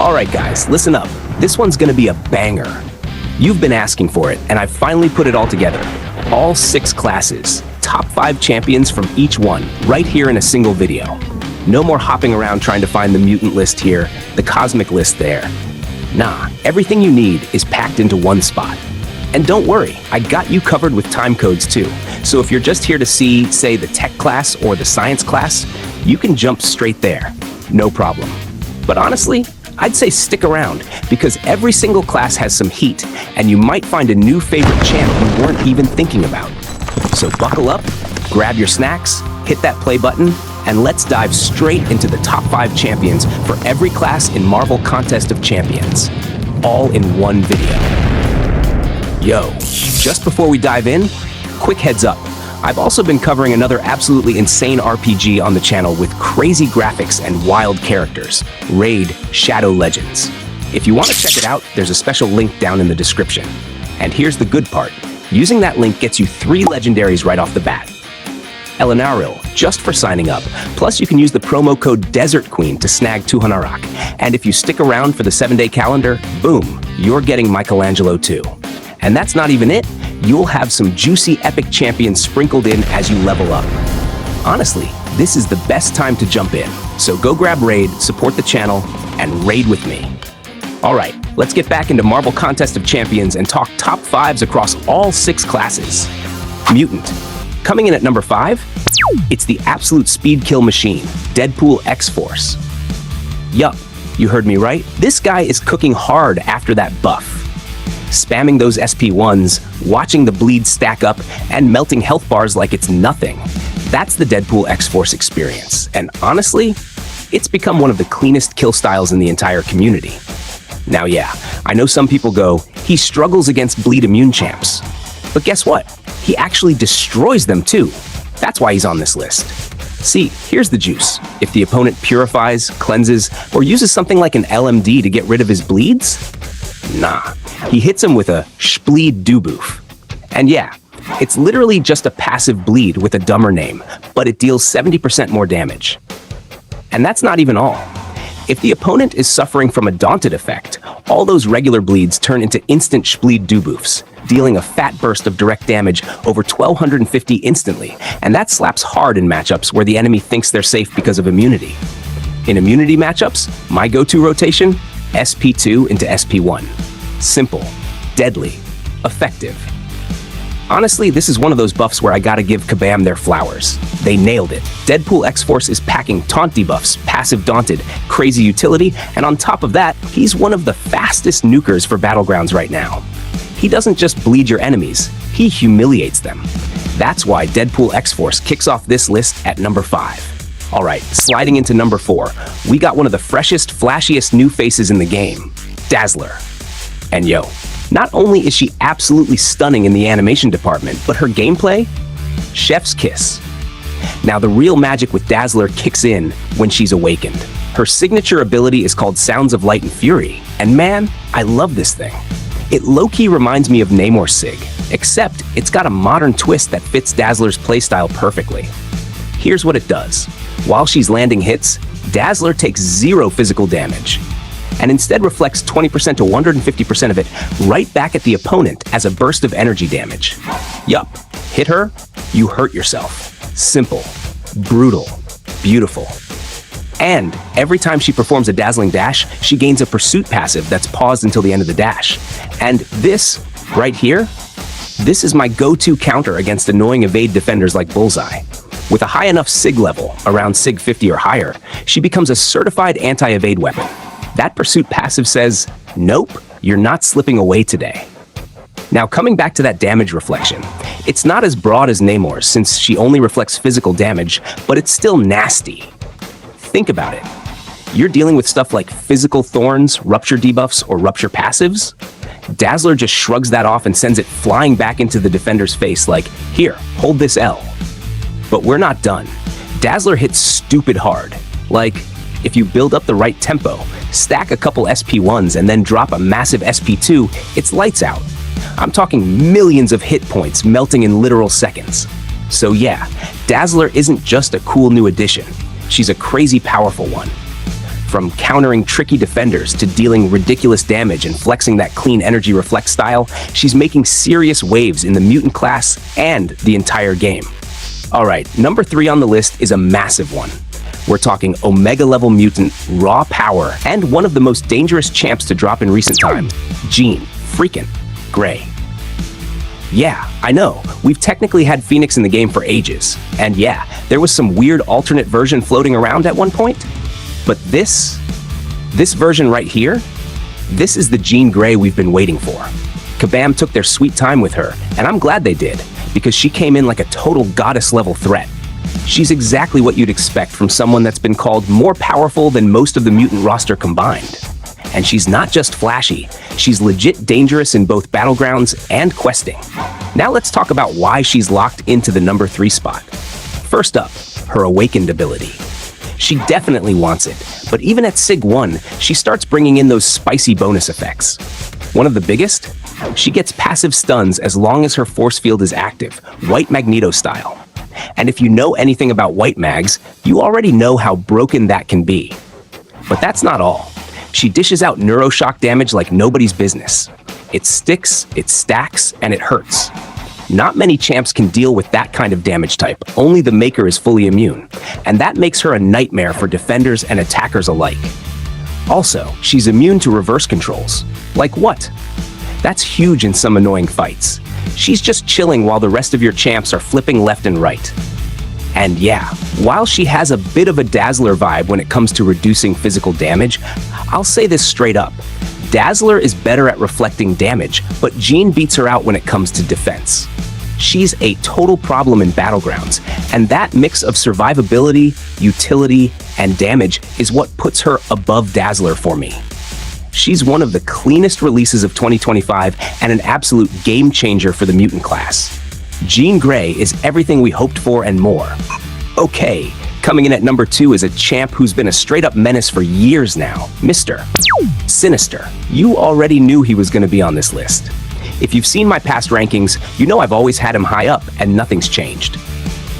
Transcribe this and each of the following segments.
Alright guys, listen up. This one's gonna be a banger. You've been asking for it, and I've finally put it all together. All 6 classes, top 5 champions from each one, right here in a single video. No more hopping around trying to find the mutant list here, the cosmic list there. Nah, everything you need is packed into one spot. And don't worry, I got you covered with timecodes too. So if you're just here to see, say, the tech class or the science class, you can jump straight there. No problem. But honestly, I'd say stick around, because every single class has some heat, and you might find a new favorite champ you weren't even thinking about. So buckle up, grab your snacks, hit that play button, and let's dive straight into the top 5 champions for every class in Marvel Contest of Champions, all in one video. Yo, just before we dive in, quick heads up. I've also been covering another absolutely insane RPG on the channel with crazy graphics and wild characters, Raid: Shadow Legends. If you want to check it out, there's a special link down in the description. And here's the good part. Using that link gets you 3 legendaries right off the bat. Elenaril, just for signing up. Plus, you can use the promo code Desert Queen to snag Tuhanarok. And if you stick around for the 7-day calendar, boom, you're getting Michelangelo too. And that's not even it. You'll have some juicy epic champions sprinkled in as you level up. Honestly, this is the best time to jump in. So go grab Raid, support the channel, and raid with me. All right, let's get back into Marvel Contest of Champions and talk top 5s across all 6 classes. Mutant. Coming in at number 5, it's the absolute speed kill machine, Deadpool X-Force. Yup, you heard me right. This guy is cooking hard after that buff. Spamming those SP1s, watching the bleed stack up, and melting health bars like it's nothing. That's the Deadpool X-Force experience, and honestly, it's become one of the cleanest kill styles in the entire community. Now yeah, I know some people go, he struggles against bleed immune champs. But guess what? He actually destroys them too. That's why he's on this list. See, here's the juice. If the opponent purifies, cleanses, or uses something like an LMD to get rid of his bleeds, nah, he hits him with a Spleed Duboof. And yeah, it's literally just a passive bleed with a dumber name, but it deals 70% more damage. And that's not even all. If the opponent is suffering from a Daunted effect, all those regular bleeds turn into instant Spleed Duboofs, dealing a fat burst of direct damage over 1250 instantly, and that slaps hard in matchups where the enemy thinks they're safe because of immunity. In immunity matchups, my go-to rotation, SP2 into SP1. Simple, deadly, effective. Honestly, this is one of those buffs where I gotta give Kabam their flowers. They nailed it. Deadpool X-Force is packing taunt debuffs, passive daunted, crazy utility, and on top of that, he's one of the fastest nukers for Battlegrounds right now. He doesn't just bleed your enemies, he humiliates them. That's why Deadpool X-Force kicks off this list at number 5. All right, sliding into number 4, we got one of the freshest, flashiest new faces in the game, Dazzler. And yo, not only is she absolutely stunning in the animation department, but her gameplay? Chef's kiss. Now the real magic with Dazzler kicks in when she's awakened. Her signature ability is called Sounds of Light and Fury, and man, I love this thing. It low-key reminds me of Namor's Sig, except it's got a modern twist that fits Dazzler's playstyle perfectly. Here's what it does. While she's landing hits, Dazzler takes 0 physical damage, and instead reflects 20% to 150% of it right back at the opponent as a burst of energy damage. Yup, hit her, you hurt yourself. Simple, brutal, beautiful. And every time she performs a dazzling dash, she gains a pursuit passive that's paused until the end of the dash. And this, right here, this is my go-to counter against annoying evade defenders like Bullseye. With a high enough SIG level, around SIG 50 or higher, she becomes a certified anti-evade weapon. That pursuit passive says, nope, you're not slipping away today. Now coming back to that damage reflection, it's not as broad as Namor's since she only reflects physical damage, but it's still nasty. Think about it. You're dealing with stuff like physical thorns, rupture debuffs, or rupture passives. Dazzler just shrugs that off and sends it flying back into the defender's face like, here, hold this L. But we're not done. Dazzler hits stupid hard. Like, if you build up the right tempo, stack a couple SP1s and then drop a massive SP2, it's lights out. I'm talking millions of hit points melting in literal seconds. So yeah, Dazzler isn't just a cool new addition. She's a crazy powerful one. From countering tricky defenders to dealing ridiculous damage and flexing that clean energy reflect style, she's making serious waves in the Mutant class and the entire game. Alright, number 3 on the list is a massive one. We're talking Omega level Mutant, raw power, and one of the most dangerous champs to drop in recent times, Jean freaking Grey. Yeah, I know, we've technically had Phoenix in the game for ages, and yeah, there was some weird alternate version floating around at one point, but this version right here, this is the Jean Grey we've been waiting for. Kabam took their sweet time with her, and I'm glad they did, because she came in like a total goddess-level threat. She's exactly what you'd expect from someone that's been called more powerful than most of the Mutant roster combined. And she's not just flashy, she's legit dangerous in both Battlegrounds and questing. Now let's talk about why she's locked into the number 3 spot. First up, her Awakened ability. She definitely wants it, but even at Sig 1, she starts bringing in those spicy bonus effects. One of the biggest? She gets passive stuns as long as her force field is active, White Magneto style. And if you know anything about White Mags, you already know how broken that can be. But that's not all. She dishes out Neuroshock damage like nobody's business. It sticks, it stacks, and it hurts. Not many champs can deal with that kind of damage type, only the Maker is fully immune, and that makes her a nightmare for defenders and attackers alike. Also, she's immune to reverse controls. Like what? That's huge in some annoying fights. She's just chilling while the rest of your champs are flipping left and right. And yeah, while she has a bit of a Dazzler vibe when it comes to reducing physical damage, I'll say this straight up. Dazzler is better at reflecting damage, but Jean beats her out when it comes to defense. She's a total problem in Battlegrounds, and that mix of survivability, utility, and damage is what puts her above Dazzler for me. She's one of the cleanest releases of 2025 and an absolute game changer for the Mutant class. Jean Grey is everything we hoped for and more. Okay, coming in at number 2 is a champ who's been a straight-up menace for years now, Mr. Sinister. You already knew he was going to be on this list. If you've seen my past rankings, you know I've always had him high up and nothing's changed.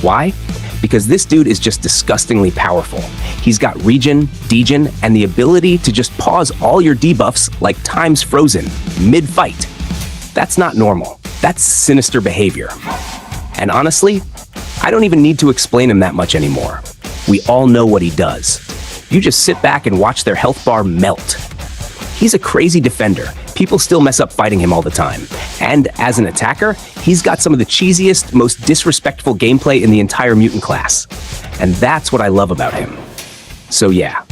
Why? Because this dude is just disgustingly powerful. He's got regen, degen, and the ability to just pause all your debuffs like time's frozen, mid-fight. That's not normal. That's sinister behavior. And honestly, I don't even need to explain him that much anymore. We all know what he does. You just sit back and watch their health bar melt. He's a crazy defender. People still mess up fighting him all the time. And as an attacker, he's got some of the cheesiest, most disrespectful gameplay in the entire Mutant class. And that's what I love about him. So yeah,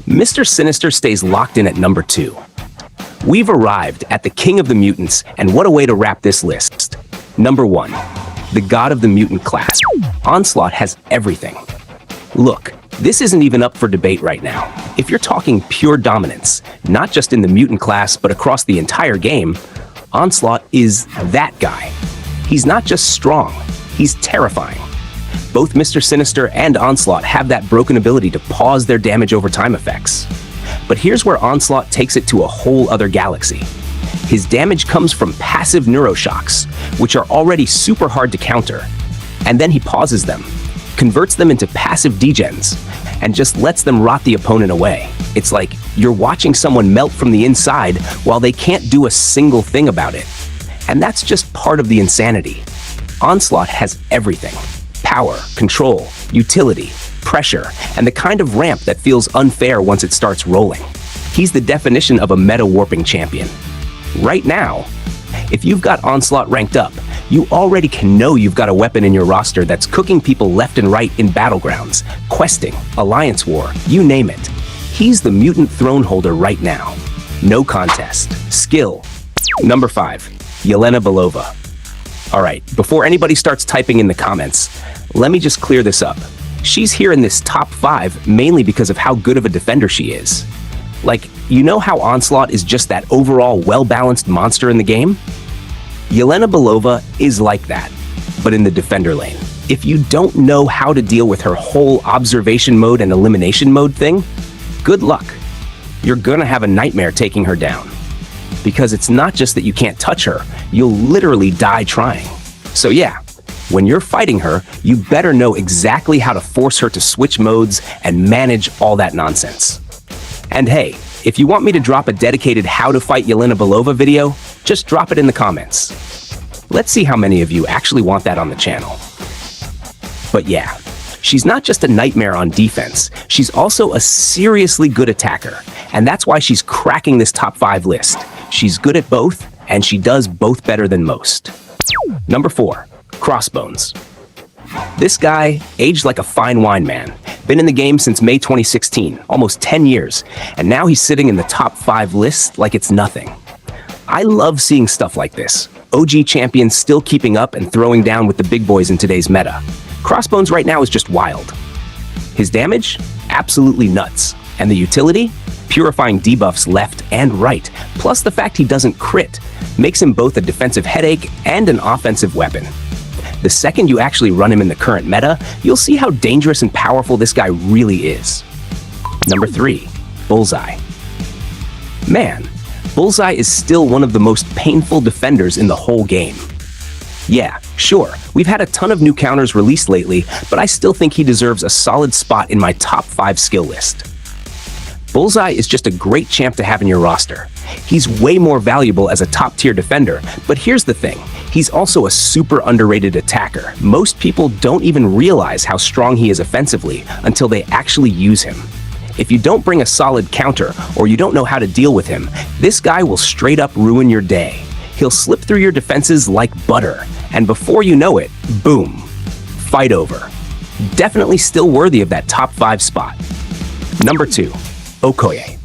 Mr. Sinister stays locked in at number 2. We've arrived at the king of the mutants, and what a way to wrap this list. Number 1, the god of the mutant class. Onslaught has everything. Look, this isn't even up for debate right now. If you're talking pure dominance, not just in the mutant class, but across the entire game, Onslaught is that guy. He's not just strong, he's terrifying. Both Mr. Sinister and Onslaught have that broken ability to pause their damage over time effects. But here's where Onslaught takes it to a whole other galaxy. His damage comes from passive neuroshocks, which are already super hard to counter. And then he pauses them, converts them into passive degens, and just lets them rot the opponent away. It's like you're watching someone melt from the inside while they can't do a single thing about it. And that's just part of the insanity. Onslaught has everything. Power, control, utility, pressure, and the kind of ramp that feels unfair once it starts rolling. He's the definition of a meta-warping champion. Right now, if you've got Onslaught ranked up, you already can know you've got a weapon in your roster that's cooking people left and right in Battlegrounds, questing, Alliance War, you name it. He's the mutant throne holder right now. No contest. Skill. Number 5, Yelena Belova. Alright, before anybody starts typing in the comments, let me just clear this up. She's here in this top 5 mainly because of how good of a defender she is. Like, you know how Onslaught is just that overall well-balanced monster in the game? Yelena Belova is like that, but in the defender lane. If you don't know how to deal with her whole observation mode and elimination mode thing, good luck. You're gonna have a nightmare taking her down. Because it's not just that you can't touch her, you'll literally die trying. So yeah, when you're fighting her, you better know exactly how to force her to switch modes and manage all that nonsense. And hey, if you want me to drop a dedicated How to Fight Yelena Belova video, just drop it in the comments. Let's see how many of you actually want that on the channel. But yeah, she's not just a nightmare on defense, she's also a seriously good attacker, and that's why she's cracking this top 5 list. She's good at both, and she does both better than most. Number 4, Crossbones. This guy, aged like a fine wine, man. Been in the game since May 2016, almost 10 years, and now he's sitting in the top 5 list like it's nothing. I love seeing stuff like this. OG champions still keeping up and throwing down with the big boys in today's meta. Crossbones right now is just wild. His damage? Absolutely nuts. And the utility? Purifying debuffs left and right, plus the fact he doesn't crit, makes him both a defensive headache and an offensive weapon. The second you actually run him in the current meta, you'll see how dangerous and powerful this guy really is. Number 3, Bullseye. Man, Bullseye is still one of the most painful defenders in the whole game. Yeah, sure, we've had a ton of new counters released lately, but I still think he deserves a solid spot in my top 5 skill list. Bullseye is just a great champ to have in your roster. He's way more valuable as a top-tier defender, but here's the thing. He's also a super underrated attacker. Most people don't even realize how strong he is offensively until they actually use him. If you don't bring a solid counter, or you don't know how to deal with him, this guy will straight up ruin your day. He'll slip through your defenses like butter, and before you know it, boom, fight over. Definitely still worthy of that top 5 spot. Number 2, Okoye.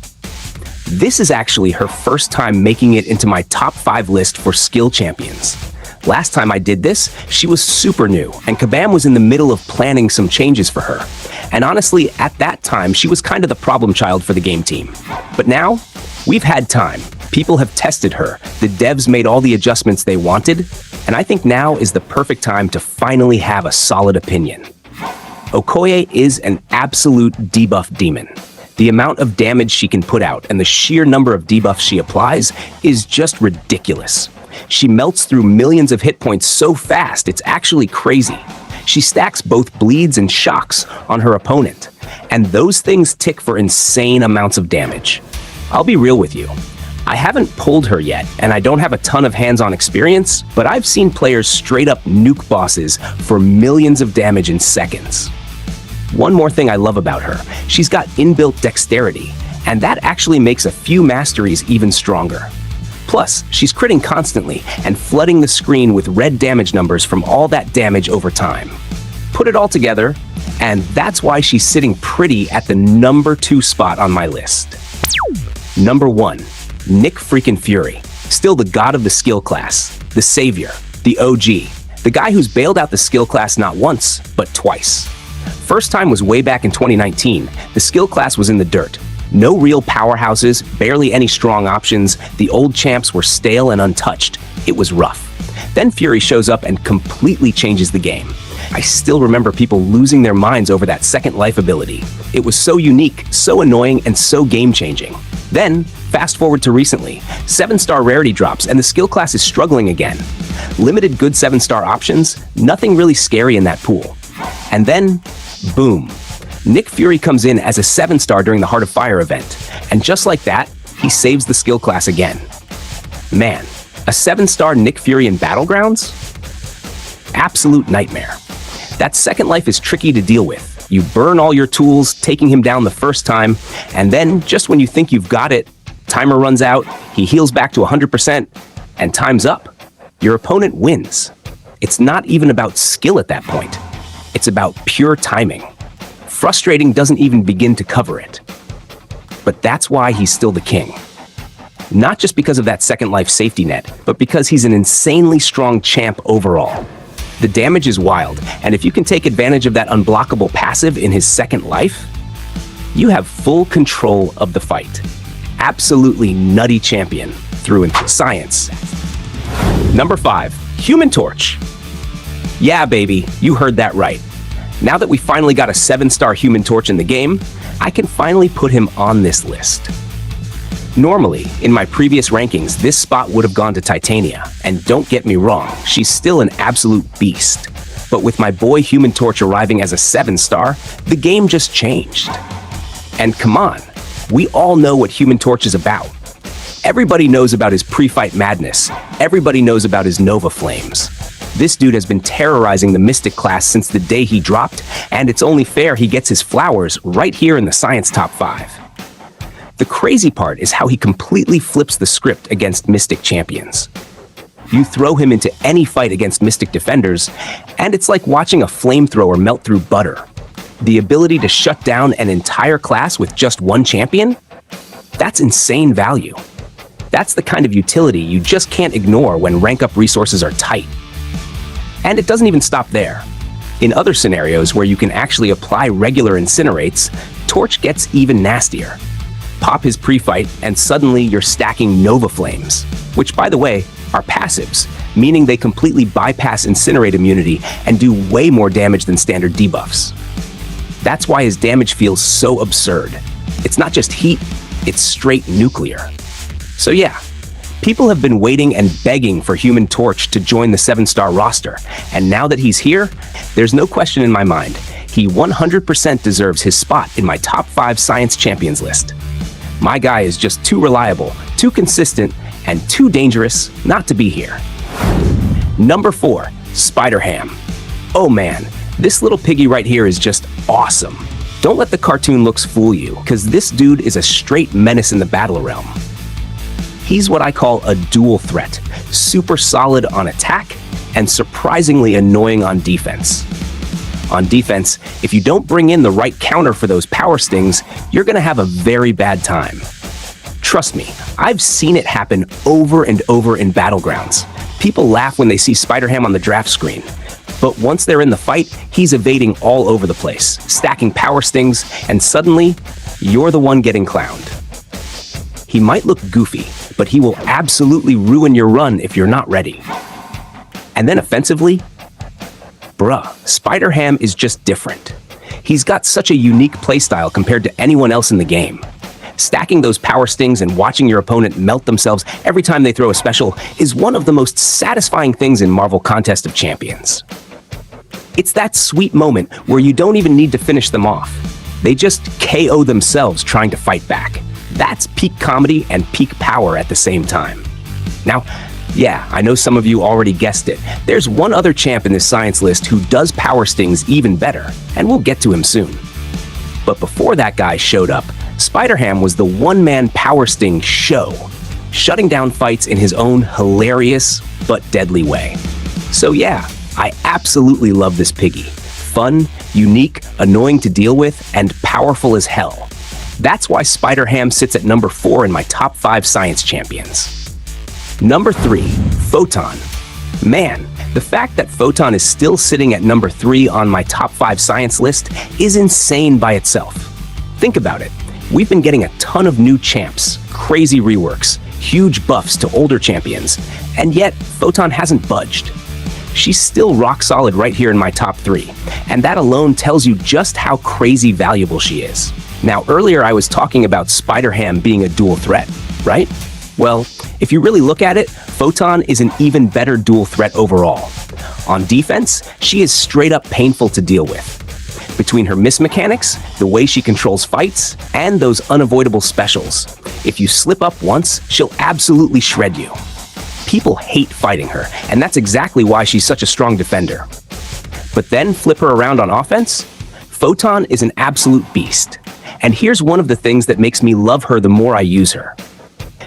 This is actually her first time making it into my top 5 list for skill champions. Last time I did this, she was super new, and Kabam was in the middle of planning some changes for her. And honestly, at that time, she was kind of the problem child for the game team. But now, we've had time. People have tested her, the devs made all the adjustments they wanted, and I think now is the perfect time to finally have a solid opinion. Okoye is an absolute debuff demon. The amount of damage she can put out and the sheer number of debuffs she applies is just ridiculous. She melts through millions of hit points so fast, it's actually crazy. She stacks both bleeds and shocks on her opponent, and those things tick for insane amounts of damage. I'll be real with you. I haven't pulled her yet, and I don't have a ton of hands-on experience, but I've seen players straight up nuke bosses for millions of damage in seconds. One more thing I love about her, she's got inbuilt dexterity, and that actually makes a few masteries even stronger. Plus, she's critting constantly and flooding the screen with red damage numbers from all that damage over time. Put it all together, and that's why she's sitting pretty at the number 2 spot on my list. Number 1, Nick freaking Fury. Still the god of the skill class, the savior, the OG, the guy who's bailed out the skill class not once, but twice. First time was way back in 2019. The skill class was in the dirt. No real powerhouses, barely any strong options. The old champs were stale and untouched. It was rough. Then Fury shows up and completely changes the game. I still remember people losing their minds over that second life ability. It was so unique, so annoying, and so game-changing. Then, fast forward to recently, 7-star rarity drops and the skill class is struggling again. Limited good 7-star options, nothing really scary in that pool. And then, boom. Nick Fury comes in as a 7-star during the Heart of Fire event, and just like that, he saves the skill class again. Man, a 7-star Nick Fury in Battlegrounds? Absolute nightmare. That second life is tricky to deal with. You burn all your tools, taking him down the first time, and then, just when you think you've got it, timer runs out, he heals back to 100%, and time's up. Your opponent wins. It's not even about skill at that point. It's about pure timing. Frustrating doesn't even begin to cover it. But that's why he's still the king. Not just because of that second life safety net, but because he's an insanely strong champ overall. The damage is wild, and if you can take advantage of that unblockable passive in his second life, you have full control of the fight. Absolutely nutty champion through and through. Science. Number 5, Human Torch. Yeah, baby, you heard that right. Now that we finally got a 7-star Human Torch in the game, I can finally put him on this list. Normally, in my previous rankings, this spot would have gone to Titania, and don't get me wrong, she's still an absolute beast. But with my boy Human Torch arriving as a 7-star, the game just changed. And come on, We all know what Human Torch is about. Everybody knows about his pre-fight madness. Everybody knows about his Nova Flames. This dude has been terrorizing the Mystic class since the day he dropped, and it's only fair he gets his flowers right here in the Science Top 5. The crazy part is how he completely flips the script against Mystic champions. You throw him into any fight against Mystic defenders, and it's like watching a flamethrower melt through butter. The ability to shut down an entire class with just one champion? That's insane value. That's the kind of utility you just can't ignore when rank-up resources are tight. And it doesn't even stop there. In other scenarios where you can actually apply regular incinerates, Torch gets even nastier. Pop his pre-fight, and suddenly you're stacking Nova Flames, which, by the way, are passives, meaning they completely bypass Incinerate immunity and do way more damage than standard debuffs. That's why his damage feels so absurd. It's not just heat, it's straight nuclear. So yeah, people have been waiting and begging for Human Torch to join the 7-star roster, and now that he's here, there's no question in my mind, he 100% deserves his spot in my top 5 Science Champions list. My guy is just too reliable, too consistent, and too dangerous not to be here. Number 4, Spider-Ham. Oh man, this little piggy right here is just awesome. Don't let the cartoon looks fool you, because this dude is a straight menace in the battle realm. He's what I call a dual threat, super solid on attack and surprisingly annoying on defense. On defense, if you don't bring in the right counter for those power stings, you're gonna have a very bad time. Trust me, I've seen it happen over and over in Battlegrounds. People laugh when they see Spider-Ham on the draft screen. But once they're in the fight, he's evading all over the place, stacking power stings, and suddenly, you're the one getting clowned. He might look goofy, but he will absolutely ruin your run if you're not ready. And then offensively, bruh, Spider-Ham is just different. He's got such a unique playstyle compared to anyone else in the game. Stacking those power stings and watching your opponent melt themselves every time they throw a special is one of the most satisfying things in Marvel Contest of Champions. It's that sweet moment where you don't even need to finish them off. They just KO themselves trying to fight back. That's peak comedy and peak power at the same time. Now, yeah, I know some of you already guessed it. There's one other champ in this science list who does power stings even better, and we'll get to him soon. But before that guy showed up, Spider-Ham was the one-man power sting show, shutting down fights in his own hilarious but deadly way. So yeah, I absolutely love this piggy. Fun, unique, annoying to deal with, and powerful as hell. That's why Spider-Ham sits at number 4 in my top 5 science champions. Number 3, Photon. Man, the fact that Photon is still sitting at number 3 on my top 5 science list is insane by itself. Think about it. We've been getting a ton of new champs, crazy reworks, huge buffs to older champions, and yet Photon hasn't budged. She's still rock solid right here in my top 3, and that alone tells you just how crazy valuable she is. Now, earlier I was talking about Spider-Ham being a dual threat, right? Well, if you really look at it, Photon is an even better dual threat overall. On defense, she is straight up painful to deal with. Between her miss mechanics, the way she controls fights, and those unavoidable specials, if you slip up once, she'll absolutely shred you. People hate fighting her, and that's exactly why she's such a strong defender. But then flip her around on offense? Photon is an absolute beast. And here's one of the things that makes me love her the more I use her.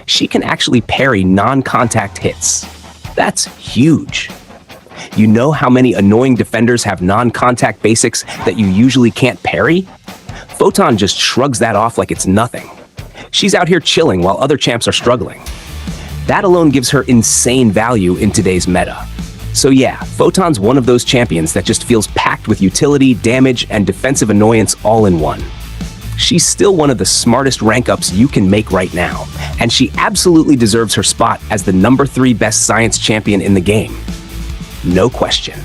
She can actually parry non-contact hits. That's huge. You know how many annoying defenders have non-contact basics that you usually can't parry? Photon just shrugs that off like it's nothing. She's out here chilling while other champs are struggling. That alone gives her insane value in today's meta. So yeah, Photon's one of those champions that just feels packed with utility, damage, and defensive annoyance all in one. She's still one of the smartest rank-ups you can make right now, and she absolutely deserves her spot as the number 3 best science champion in the game. No question.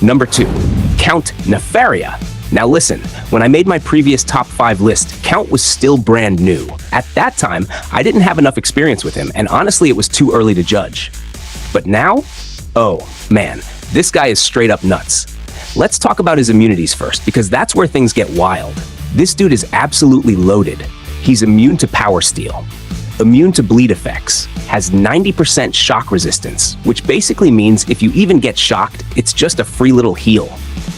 Number 2, Count Nefaria. Now listen, when I made my previous top 5 list, Count was still brand new. At that time, I didn't have enough experience with him, and honestly it was too early to judge. But now, oh man, this guy is straight up nuts. Let's talk about his immunities first, because that's where things get wild. This dude is absolutely loaded. He's immune to power steal, immune to bleed effects, has 90% shock resistance, which basically means if you even get shocked, it's just a free little heal.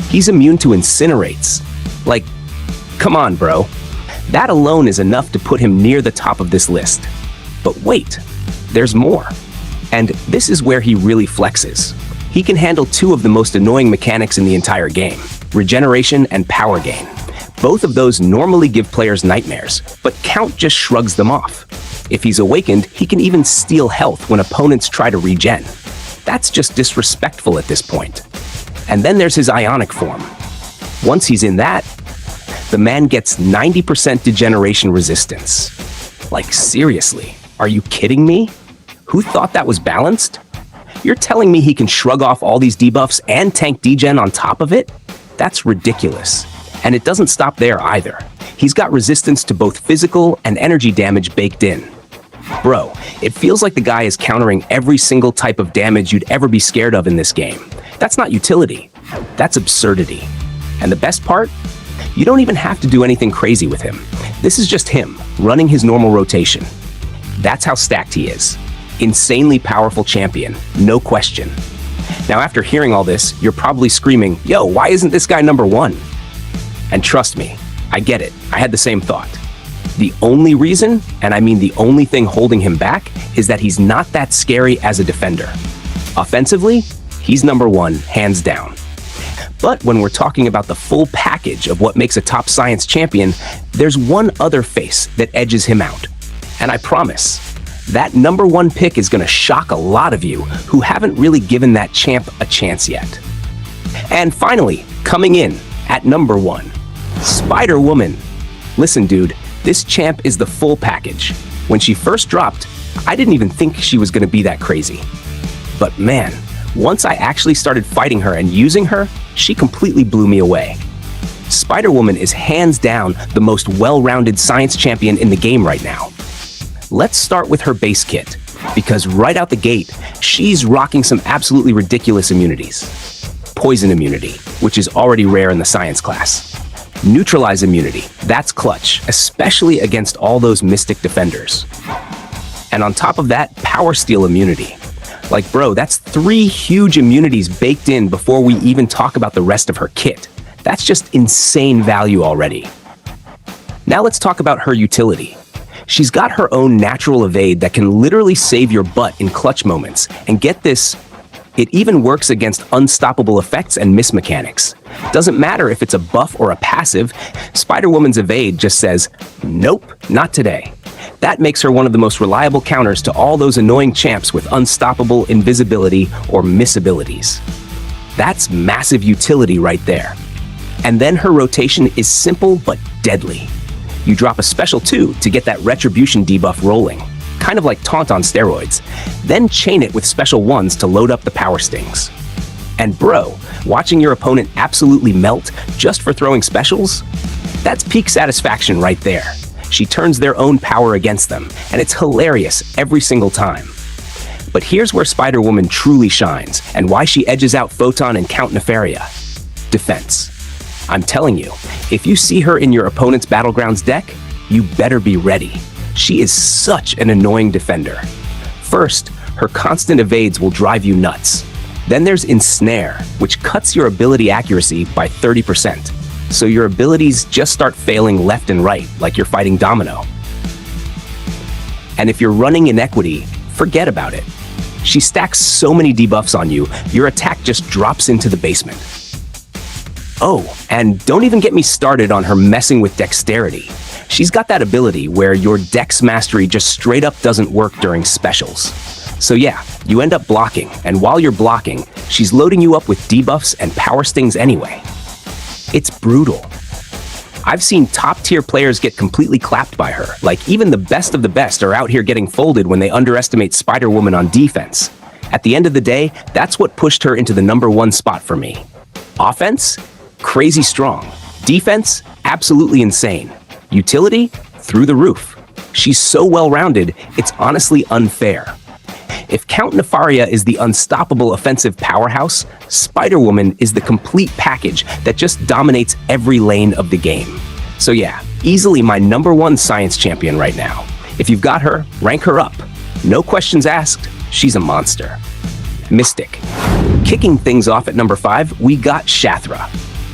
He's immune to incinerates. Like, come on, bro. That alone is enough to put him near the top of this list. But wait, there's more. And this is where he really flexes. He can handle two of the most annoying mechanics in the entire game, regeneration and power gain. Both of those normally give players nightmares, but Count just shrugs them off. If he's awakened, he can even steal health when opponents try to regen. That's just disrespectful at this point. And then there's his ionic form. Once he's in that, the man gets 90% degeneration resistance. Like, seriously, are you kidding me? Who thought that was balanced? You're telling me he can shrug off all these debuffs and tank degen on top of it? That's ridiculous. And it doesn't stop there either. He's got resistance to both physical and energy damage baked in. Bro, it feels like the guy is countering every single type of damage you'd ever be scared of in this game. That's not utility. That's absurdity. And the best part? You don't even have to do anything crazy with him. This is just him, running his normal rotation. That's how stacked he is. Insanely powerful champion, no question. Now, after hearing all this, you're probably screaming, yo, why isn't this guy number one? And trust me, I get it. I had the same thought. The only reason, and I mean the only thing holding him back, is that he's not that scary as a defender. Offensively, he's number one, hands down. But when we're talking about the full package of what makes a top science champion, there's one other face that edges him out. And I promise, that number one pick is going to shock a lot of you who haven't really given that champ a chance yet. And finally, coming in at number one, Spider-Woman. Listen, dude, this champ is the full package. When she first dropped, I didn't even think she was going to be that crazy. But man, once I actually started fighting her and using her, she completely blew me away. Spider-Woman is hands down the most well-rounded science champion in the game right now. Let's start with her base kit, because right out the gate, she's rocking some absolutely ridiculous immunities. Poison immunity, which is already rare in the science class. Neutralize immunity, that's clutch, especially against all those mystic defenders. And on top of that, power steal immunity. Like, bro, that's 3 huge immunities baked in before we even talk about the rest of her kit. That's just insane value already. Now let's talk about her utility. She's got her own natural evade that can literally save your butt in clutch moments. And get this, it even works against unstoppable effects and miss mechanics. Doesn't matter if it's a buff or a passive, Spider-Woman's evade just says, nope, not today. That makes her one of the most reliable counters to all those annoying champs with unstoppable invisibility or miss abilities. That's massive utility right there. And then her rotation is simple but deadly. You drop a special 2 to get that retribution debuff rolling, kind of like taunt on steroids, then chain it with special 1s to load up the power stings. And bro, watching your opponent absolutely melt just for throwing specials? That's peak satisfaction right there. She turns their own power against them, and it's hilarious every single time. But here's where Spider-Woman truly shines, and why she edges out Photon and Count Nefaria. Defense. I'm telling you, if you see her in your opponent's Battlegrounds deck, you better be ready. She is such an annoying defender. First, her constant evades will drive you nuts. Then there's Ensnare, which cuts your ability accuracy by 30%. So your abilities just start failing left and right, like you're fighting domino. And if you're running Inequity, forget about it. She stacks so many debuffs on you, your attack just drops into the basement. Oh, and don't even get me started on her messing with dexterity. She's got that ability where your dex mastery just straight up doesn't work during specials. So yeah, you end up blocking, and while you're blocking, she's loading you up with debuffs and power stings anyway. It's brutal. I've seen top-tier players get completely clapped by her, like even the best of the best are out here getting folded when they underestimate Spider-Woman on defense. At the end of the day, that's what pushed her into the number 1 spot for me. Offense? Crazy strong. Defense? Absolutely insane. Utility? Through the roof. She's so well-rounded, it's honestly unfair. If Count Nefaria is the unstoppable offensive powerhouse, Spider-Woman is the complete package that just dominates every lane of the game. So yeah, Easily my #1 science champion right now. If you've got her, rank her up. No questions asked, she's a monster. Mystic. Kicking things off at #5, we got Shathra.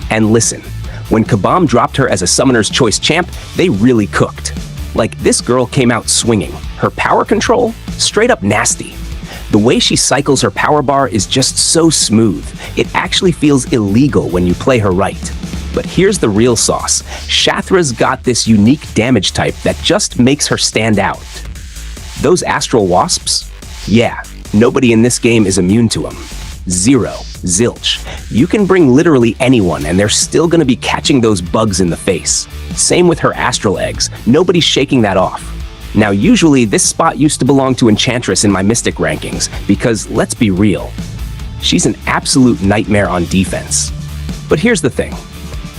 And listen, when Kabam dropped her as a Summoner's Choice champ, they really cooked. Like, this girl came out swinging. Her power control? Straight up nasty. The way she cycles her power bar is just so smooth. It actually feels illegal when you play her right. But here's the real sauce. Shathra's got this unique damage type that just makes her stand out. Those Astral Wasps? Yeah, nobody in this game is immune to them. Zero. Zilch. You can bring literally anyone and they're still gonna be catching those bugs in the face. Same with her Astral Eggs. Nobody's shaking that off. Now, usually this spot used to belong to Enchantress in my Mystic rankings, because let's be real, she's an absolute nightmare on defense. But here's the thing.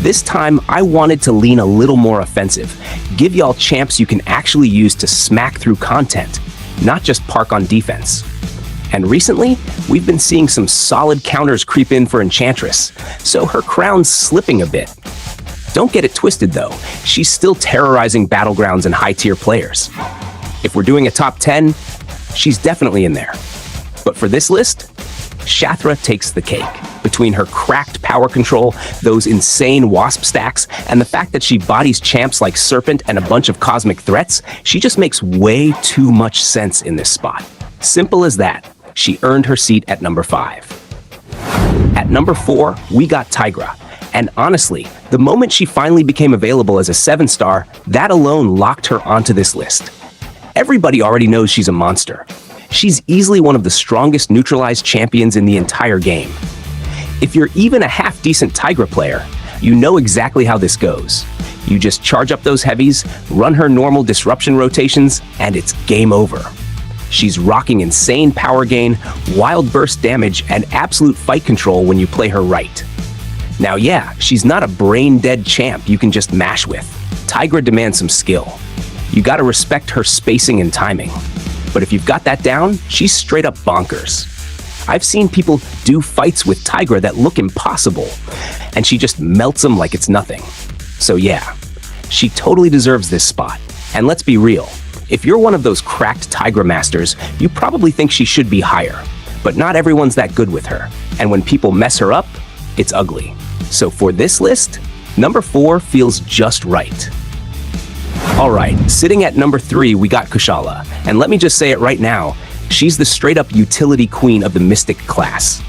This time, I wanted to lean a little more offensive. Give y'all champs you can actually use to smack through content, not just park on defense. And recently, we've been seeing some solid counters creep in for Enchantress, so her crown's slipping a bit. Don't get it twisted though, she's still terrorizing Battlegrounds and high-tier players. If we're doing a top 10, she's definitely in there. But for this list, Shathra takes the cake. Between her cracked power control, those insane wasp stacks, and the fact that she bodies champs like Serpent and a bunch of cosmic threats, she just makes way too much sense in this spot. Simple as that. She earned her seat at #5. At #4, we got Tigra. And honestly, the moment she finally became available as a 7-star, that alone locked her onto this list. Everybody already knows she's a monster. She's easily one of the strongest neutralized champions in the entire game. If you're even a half-decent Tigra player, you know exactly how this goes. You just charge up those heavies, run her normal disruption rotations, and it's game over. She's rocking insane power gain, wild burst damage, and absolute fight control when you play her right. Now yeah, she's not a brain-dead champ you can just mash with. Tigra demands some skill. You gotta respect her spacing and timing. But if you've got that down, she's straight up bonkers. I've seen people do fights with Tigra that look impossible, and she just melts them like it's nothing. So yeah, she totally deserves this spot. And let's be real, if you're one of those cracked Tigra masters, you probably think she should be higher. But not everyone's that good with her, and when people mess her up, it's ugly. So for this list, #4 feels just right. Alright, sitting at #3, we got Kushala. And let me just say it right now, she's the straight-up utility queen of the Mystic class.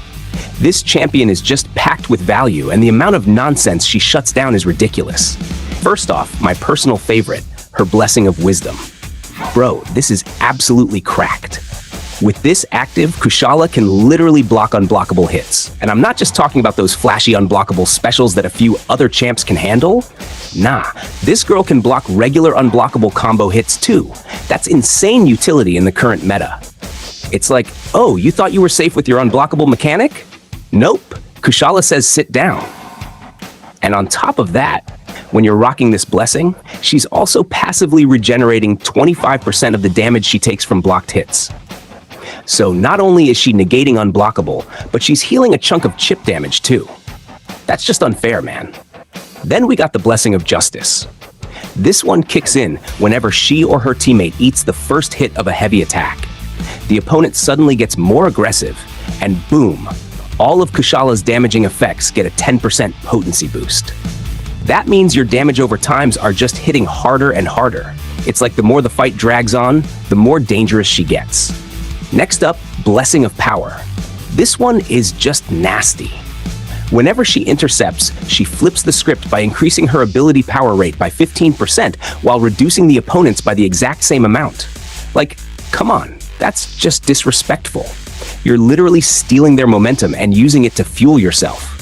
This champion is just packed with value, and the amount of nonsense she shuts down is ridiculous. First off, my personal favorite, her Blessing of Wisdom. Bro, this is absolutely cracked. With this active, Kushala can literally block unblockable hits. And I'm not just talking about those flashy unblockable specials that a few other champs can handle. Nah, this girl can block regular unblockable combo hits too. That's insane utility in the current meta. It's like, oh, you thought you were safe with your unblockable mechanic? Nope, Kushala says sit down. And on top of that, when you're rocking this blessing, she's also passively regenerating 25% of the damage she takes from blocked hits. So not only is she negating unblockable, but she's healing a chunk of chip damage too. That's just unfair, man. Then we got the Blessing of Justice. This one kicks in whenever she or her teammate eats the first hit of a heavy attack. The opponent suddenly gets more aggressive, and boom, all of Kushala's damaging effects get a 10% potency boost. That means your damage over times are just hitting harder and harder. It's like the more the fight drags on, the more dangerous she gets. Next up, Blessing of Power. This one is just nasty. Whenever she intercepts, she flips the script by increasing her ability power rate by 15% while reducing the opponent's by the exact same amount. Like, come on, that's just disrespectful. You're literally stealing their momentum and using it to fuel yourself.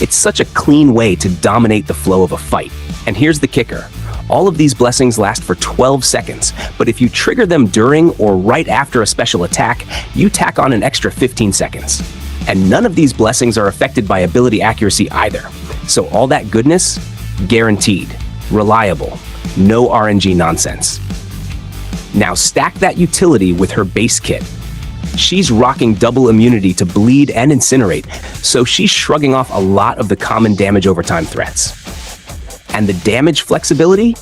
It's such a clean way to dominate the flow of a fight. And here's the kicker. All of these blessings last for 12 seconds, but if you trigger them during or right after a special attack, you tack on an extra 15 seconds. And none of these blessings are affected by ability accuracy either. So all that goodness, guaranteed, reliable, no RNG nonsense. Now stack that utility with her base kit. She's rocking double immunity to bleed and incinerate, so she's shrugging off a lot of the common damage over time threats. And the damage flexibility?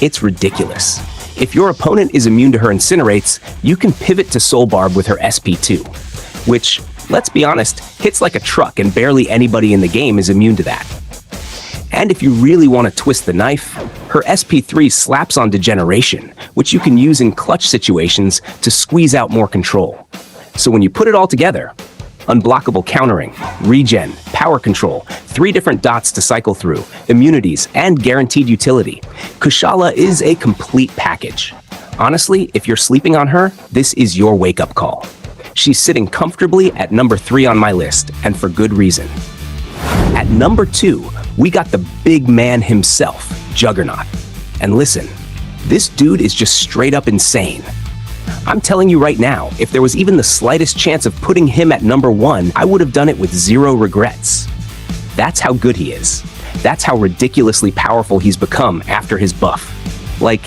It's ridiculous. If your opponent is immune to her incinerates, you can pivot to Soul Barb with her SP2, which, let's be honest, hits like a truck and barely anybody in the game is immune to that. And if you really want to twist the knife, her SP3 slaps on Degeneration, which you can use in clutch situations to squeeze out more control. So when you put it all together, unblockable countering, regen, power control, 3 different dots to cycle through, immunities, and guaranteed utility, Kushala is a complete package. Honestly, if you're sleeping on her, this is your wake-up call. She's sitting comfortably at number 3 on my list, and for good reason. At number 2, we got the big man himself, Juggernaut. And listen, this dude is just straight up insane. I'm telling you right now, if there was even the slightest chance of putting him at number 1, I would have done it with 0 regrets. That's how good he is. That's how ridiculously powerful he's become after his buff. Like,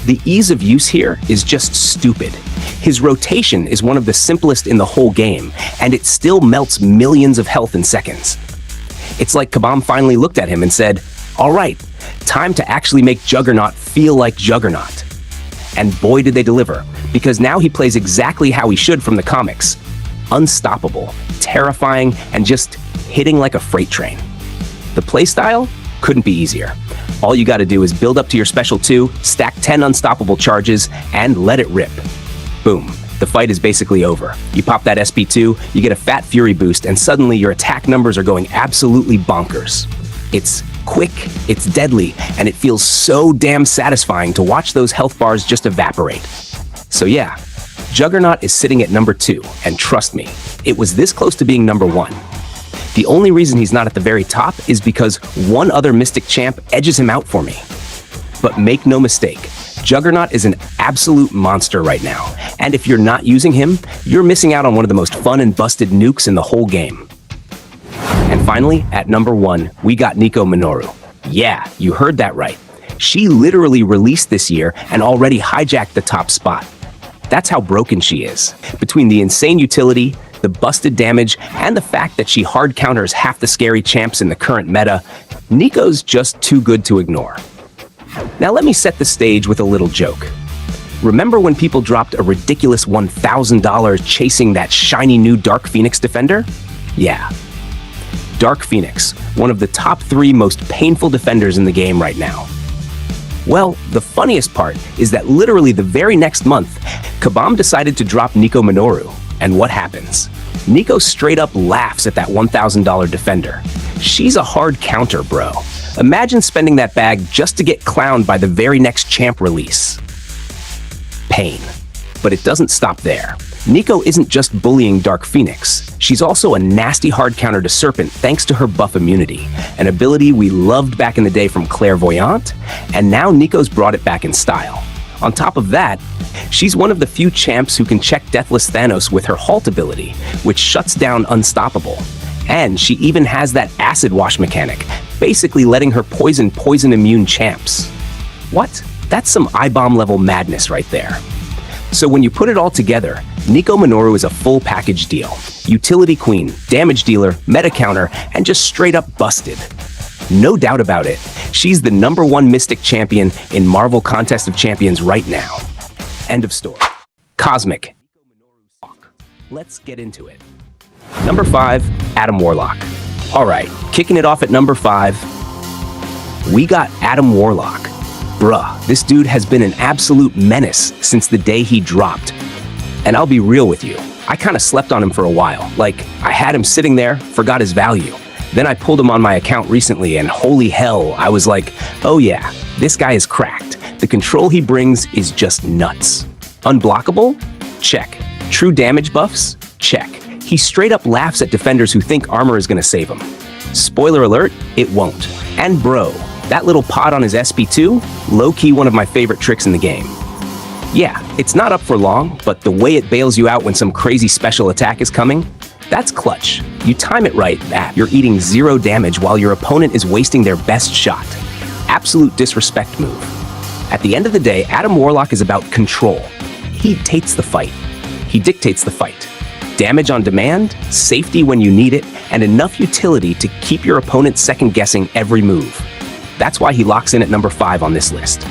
the ease of use here is just stupid. His rotation is one of the simplest in the whole game, and it still melts millions of health in seconds. It's like Kabam finally looked at him and said, "All right, time to actually make Juggernaut feel like Juggernaut." And boy did they deliver, because now he plays exactly how he should from the comics. Unstoppable, terrifying, and just hitting like a freight train. The playstyle couldn't be easier. All you gotta do is build up to your special 2, stack 10 unstoppable charges, and let it rip. Boom. The fight is basically over. You pop that SP2, you get a fat fury boost, and suddenly your attack numbers are going absolutely bonkers. It's quick, it's deadly, and it feels so damn satisfying to watch those health bars just evaporate. So yeah, Juggernaut is sitting at number 2, and trust me, it was this close to being number 1. The only reason he's not at the very top is because one other Mystic champ edges him out for me. But make no mistake, Juggernaut is an absolute monster right now, and if you're not using him, you're missing out on one of the most fun and busted nukes in the whole game. And finally, at number 1, we got Nico Minoru. Yeah, you heard that right. She literally released this year and already hijacked the top spot. That's how broken she is. Between the insane utility, the busted damage, and the fact that she hard counters half the scary champs in the current meta, Nico's just too good to ignore. Now let me set the stage with a little joke. Remember when people dropped a ridiculous $1,000 chasing that shiny new Dark Phoenix defender? Yeah. Dark Phoenix, one of the top 3 most painful defenders in the game right now. Well, the funniest part is that literally the very next month, Kabam decided to drop Nico Minoru. And what happens? Nico straight up laughs at that $1,000 defender. She's a hard counter, bro. Imagine spending that bag just to get clowned by the very next champ release. Pain. But it doesn't stop there. Nico isn't just bullying Dark Phoenix. She's also a nasty hard counter to Serpent thanks to her buff immunity, an ability we loved back in the day from Clairvoyant, and now Nico's brought it back in style. On top of that, she's one of the few champs who can check Deathless Thanos with her Halt ability, which shuts down Unstoppable. And she even has that Acid Wash mechanic, basically letting her poison immune champs. What? That's some I-bomb level madness right there. So when you put it all together, Nico Minoru is a full package deal. Utility queen, damage dealer, meta counter, and just straight up busted. No doubt about it, she's the number 1 Mystic champion in Marvel Contest of Champions right now. End of story. Cosmic. Let's get into it. Number 5, Adam Warlock. All right, kicking it off at number 5, we got Adam Warlock. Bruh, this dude has been an absolute menace since the day he dropped. And I'll be real with you, I kinda slept on him for a while. Like, I had him sitting there, forgot his value. Then I pulled him on my account recently and holy hell, I was like, oh yeah, this guy is cracked. The control he brings is just nuts. Unblockable? Check. True damage buffs? Check. He straight up laughs at defenders who think armor is gonna save him. Spoiler alert, it won't. And bro, that little pot on his SP2, low-key one of my favorite tricks in the game. Yeah, it's not up for long, but the way it bails you out when some crazy special attack is coming, that's clutch. You time it right, you're eating 0 damage while your opponent is wasting their best shot. Absolute disrespect move. At the end of the day, Adam Warlock is about control. He dictates the fight. Damage on demand, safety when you need it, and enough utility to keep your opponent second-guessing every move. That's why he locks in at number 5 on this list.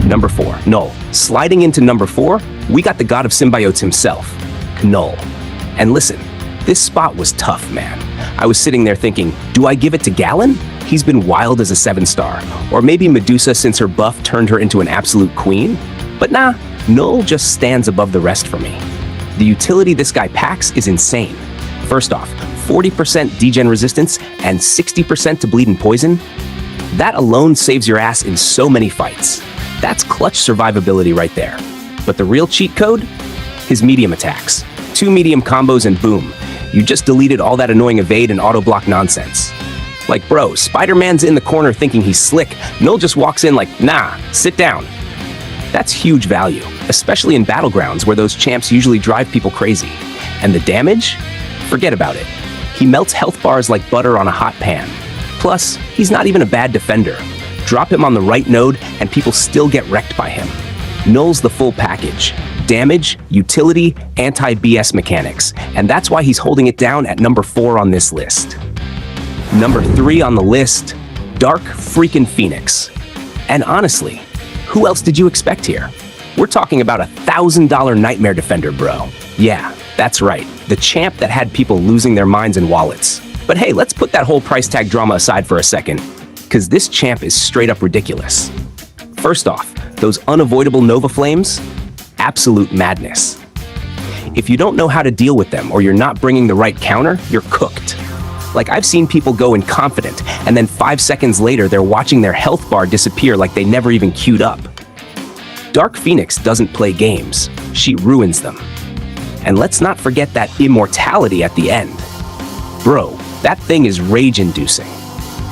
Number 4, Null. Sliding into number 4, we got the god of symbiotes himself, Null. And listen, this spot was tough, man. I was sitting there thinking, do I give it to Gallon? He's been wild as a 7-star. Or maybe Medusa since her buff turned her into an absolute queen? But nah, Null just stands above the rest for me. The utility this guy packs is insane. First off, 40% degen resistance and 60% to bleed and poison. That alone saves your ass in so many fights. That's clutch survivability right there. But the real cheat code? His medium attacks. 2 medium combos and boom. You just deleted all that annoying evade and auto-block nonsense. Like, bro, Spider-Man's in the corner thinking he's slick. Null just walks in like, nah, sit down. That's huge value, especially in Battlegrounds where those champs usually drive people crazy. And the damage? Forget about it. He melts health bars like butter on a hot pan. Plus, he's not even a bad defender. Drop him on the right node and people still get wrecked by him. Null's the full package. Damage, utility, anti-BS mechanics. And that's why he's holding it down at number 4 on this list. Number 3 on the list, Dark freaking Phoenix. And honestly, who else did you expect here? We're talking about $1,000 nightmare defender, bro. Yeah, that's right. The champ that had people losing their minds and wallets. But hey, let's put that whole price tag drama aside for a second, because this champ is straight up ridiculous. First off, those unavoidable Nova Flames? Absolute madness. If you don't know how to deal with them or you're not bringing the right counter, you're cooked. Like, I've seen people go in confident, and then 5 seconds later they're watching their health bar disappear like they never even queued up. Dark Phoenix doesn't play games, she ruins them. And let's not forget that immortality at the end. Bro, that thing is rage-inducing.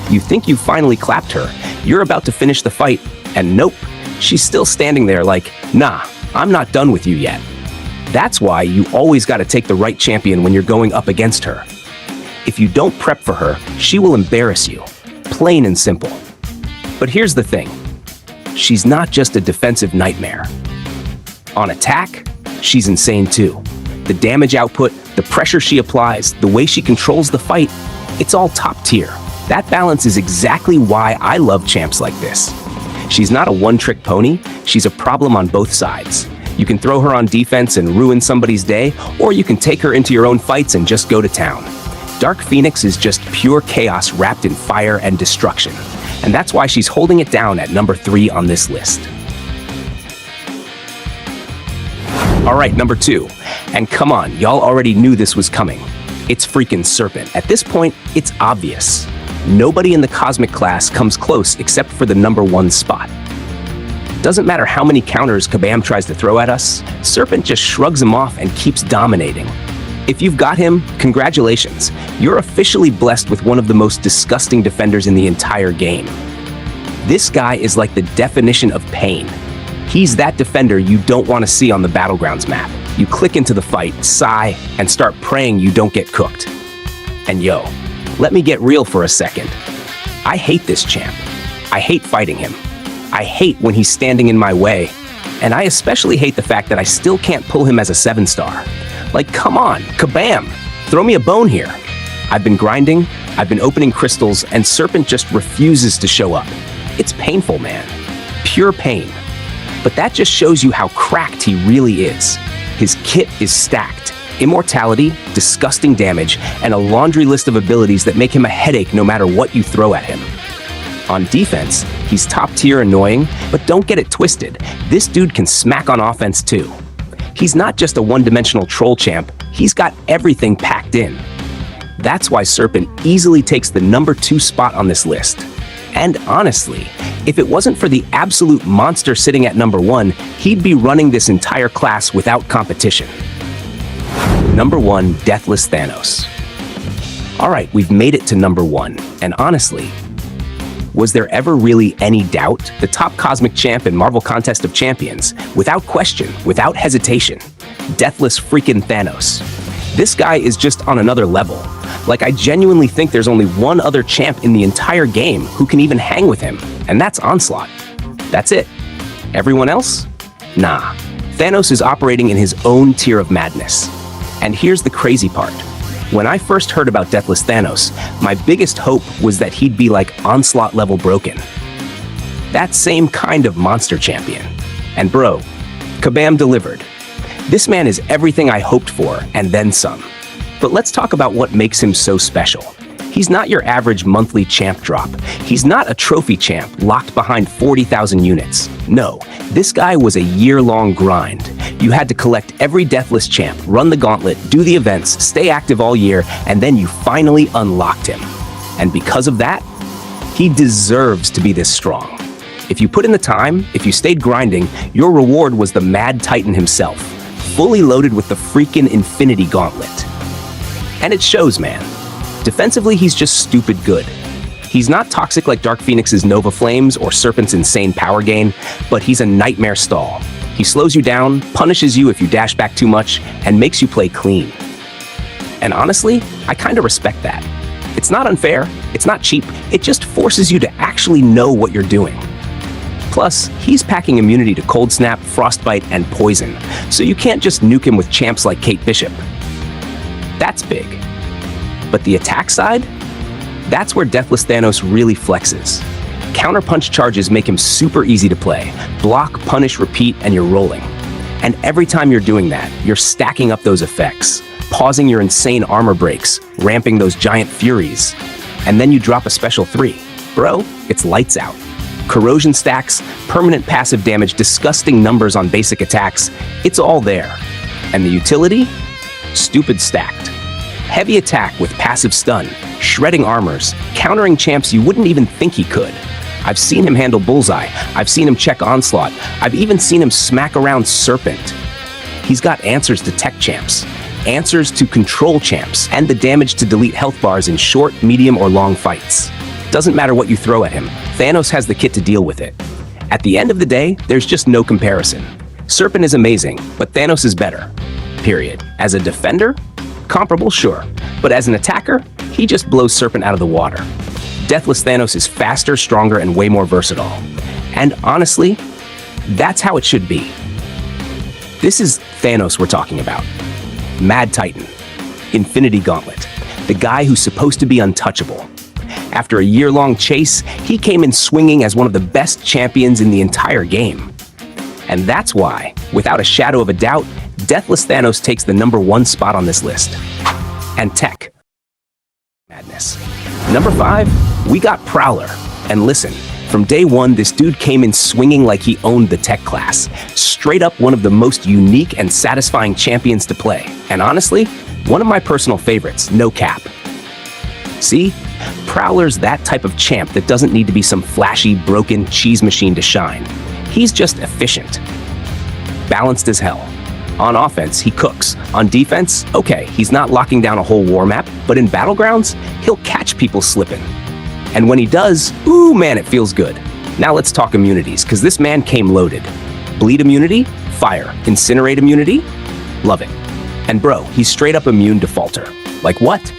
You think you finally clapped her, you're about to finish the fight, and nope, she's still standing there like, nah, I'm not done with you yet. That's why you always gotta take the right champion when you're going up against her. If you don't prep for her, she will embarrass you. Plain and simple. But here's the thing. She's not just a defensive nightmare. On attack, she's insane too. The damage output, the pressure she applies, the way she controls the fight, it's all top tier. That balance is exactly why I love champs like this. She's not a one-trick pony, she's a problem on both sides. You can throw her on defense and ruin somebody's day, or you can take her into your own fights and just go to town. Dark Phoenix is just pure chaos wrapped in fire and destruction. And that's why she's holding it down at number 3 on this list. Alright, number 2. And come on, y'all already knew this was coming. It's freaking Serpent. At this point, it's obvious. Nobody in the Cosmic class comes close except for the number 1 spot. Doesn't matter how many counters Kabam tries to throw at us, Serpent just shrugs him off and keeps dominating. If you've got him, congratulations. You're officially blessed with one of the most disgusting defenders in the entire game. This guy is like the definition of pain. He's that defender you don't want to see on the Battlegrounds map. You click into the fight, sigh, and start praying you don't get cooked. And yo, let me get real for a second. I hate this champ. I hate fighting him. I hate when he's standing in my way. And I especially hate the fact that I still can't pull him as a 7-star. Like, come on, Kabam! Throw me a bone here. I've been grinding, I've been opening crystals, and Serpent just refuses to show up. It's painful, man. Pure pain. But that just shows you how cracked he really is. His kit is stacked. Immortality, disgusting damage, and a laundry list of abilities that make him a headache no matter what you throw at him. On defense, he's top tier annoying, but don't get it twisted. This dude can smack on offense too. He's not just a one-dimensional troll champ, he's got everything packed in. That's why Serpent easily takes the number 2 spot on this list. And honestly, if it wasn't for the absolute monster sitting at number 1, he'd be running this entire class without competition. Number 1, Deathless Thanos. Alright, we've made it to number 1, and honestly, was there ever really any doubt? The top cosmic champ in Marvel Contest of Champions, without question, without hesitation, Deathless freaking Thanos. This guy is just on another level. Like, I genuinely think there's only one other champ in the entire game who can even hang with him, and that's Onslaught. That's it. Everyone else? Nah. Thanos is operating in his own tier of madness. And here's the crazy part. When I first heard about Deathless Thanos, my biggest hope was that he'd be like Onslaught level broken. That same kind of monster champion. And bro, kabam delivered. This man is everything I hoped for, and then some. But let's talk about what makes him so special. He's not your average monthly champ drop. He's not a trophy champ locked behind 40,000 units. No, this guy was a year-long grind. You had to collect every Deathless champ, run the gauntlet, do the events, stay active all year, and then you finally unlocked him. And because of that, he deserves to be this strong. If you put in the time, if you stayed grinding, your reward was the Mad Titan himself, fully loaded with the freaking Infinity Gauntlet. And it shows, man. Defensively, he's just stupid good. He's not toxic like Dark Phoenix's Nova Flames or Serpent's insane power gain, but he's a nightmare stall. He slows you down, punishes you if you dash back too much, and makes you play clean. And honestly, I kinda respect that. It's not unfair, it's not cheap, it just forces you to actually know what you're doing. Plus, he's packing immunity to Cold Snap, Frostbite, and Poison, so you can't just nuke him with champs like Kate Bishop. That's big. But the attack side? That's where Deathless Thanos really flexes. Counterpunch charges make him super easy to play. Block, punish, repeat, and you're rolling. And every time you're doing that, you're stacking up those effects, pausing your insane armor breaks, ramping those giant furies, and then you drop a special 3. Bro, it's lights out. Corrosion stacks, permanent passive damage, disgusting numbers on basic attacks, it's all there. And the utility? Stupid stacked. Heavy attack with passive stun, shredding armors, countering champs you wouldn't even think he could. I've seen him handle Bullseye, I've seen him check Onslaught, I've even seen him smack around Serpent. He's got answers to tech champs, answers to control champs, and the damage to delete health bars in short, medium, or long fights. Doesn't matter what you throw at him, Thanos has the kit to deal with it. At the end of the day, there's just no comparison. Serpent is amazing, but Thanos is better. Period. As a defender? Comparable, sure. But as an attacker, he just blows Serpent out of the water. Deathless Thanos is faster, stronger, and way more versatile. And honestly, that's how it should be. This is Thanos we're talking about. Mad Titan. Infinity Gauntlet. The guy who's supposed to be untouchable. After a year-long chase, he came in swinging as one of the best champions in the entire game. And that's why, without a shadow of a doubt, Deathless Thanos takes the #1 spot on this list. And tech. Madness. Number 5, we got Prowler. And listen, from day one, this dude came in swinging like he owned the tech class. Straight up one of the most unique and satisfying champions to play. And honestly, one of my personal favorites, no cap. See? Prowler's that type of champ that doesn't need to be some flashy, broken cheese machine to shine. He's just efficient. Balanced as hell. On offense, he cooks. On defense, okay, he's not locking down a whole war map, but in Battlegrounds, he'll catch people slipping. And when he does, ooh man, it feels good. Now let's talk immunities, because this man came loaded. Bleed immunity? Fire. Incinerate immunity? Love it. And bro, he's straight up immune to Falter. Like what?